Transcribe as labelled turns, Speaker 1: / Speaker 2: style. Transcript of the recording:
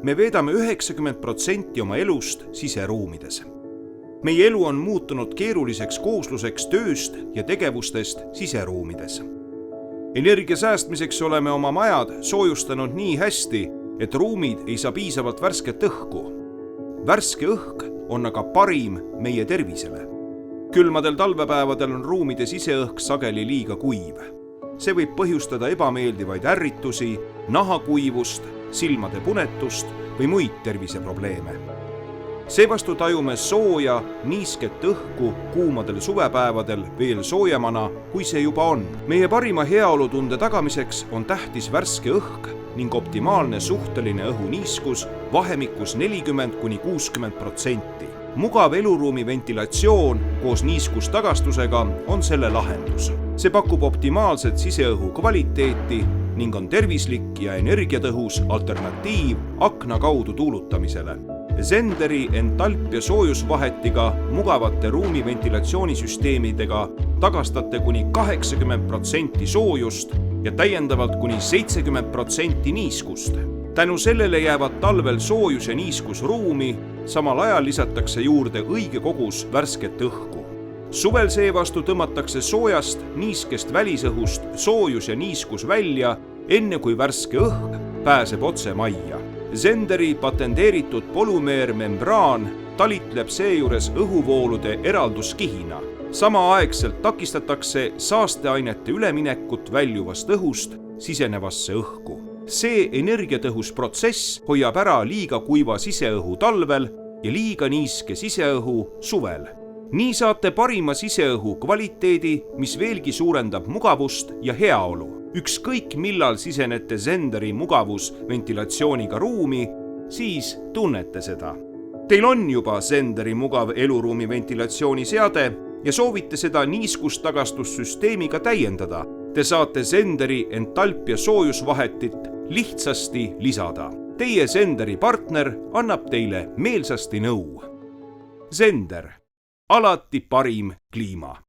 Speaker 1: me veedame 90% oma elust siseruumides. Meie elu on muutunud keeruliseks koosluseks tööst ja tegevustest siseruumides. Energia säästmiseks oleme oma majad soojustanud nii hästi, et ruumid ei saa piisavalt värsket õhku. Värske õhk on aga parim meie tervisele. Külmadel talvepäevadel on ruumide siseõhk sageli liiga kuiv. See võib põhjustada ebameeldivaid ärritusi, nahakuivust, silmade punetust või muid terviseprobleeme. Seevastu tajume sooja, niisket õhku kuumadel suvepäevadel veel soojemana, kui see juba on. Meie parima heaolutunde tagamiseks on tähtis värske õhk ning optimaalne suhteline õhuniiskus vahemikus 40–60%. Mugav eluruumi ventilatsioon koos niiskustagastusega on selle lahendus. See pakub optimaalset siseõhu kvaliteeti ning on tervislik ja energiatõhus alternatiiv akna kaudu tuulutamisele. Zenderi entalpia soojusvahetiga mugavate ruumi ventilatsioonisüsteemidega tagastate kuni 80% soojust ja täiendavalt kuni 70% niiskust. Tänu sellele jäävad talvel soojus ja niiskus ruumi, samal ajal lisatakse juurde õige kogus värsket õhku. Suvel seevastu tõmmatakse soojast, niiskest välisõhust soojus ja niiskus välja, enne kui värske õhk pääseb otse majja. Zenderi patenteeritud polümeermembraan talitleb seejuures õhuvoolude eralduskihina. Samaaegselt takistatakse saasteainete üleminekut väljuvast õhust sisenevasse õhku. See energiatõhus protsess hoiab ära liiga kuiva siseõhu talvel ja liiga niiske siseõhu suvel. Nii saate parima siseõhu kvaliteedi, mis veelgi suurendab mugavust ja heaolu. Ükskõik millal sisenete Zenderi mugavusventilatsiooniga ruumi, siis tunnete seda. Teil on juba Zenderi mugav eluruumi ventilatsiooniseade ja soovite seda niiskustagastussüsteemiga täiendada. Te saate Zenderi entalpia soojusvahetit lihtsasti lisada. Teie Zenderi partner annab teile meelsasti nõu. Zender. Alati parim kliima.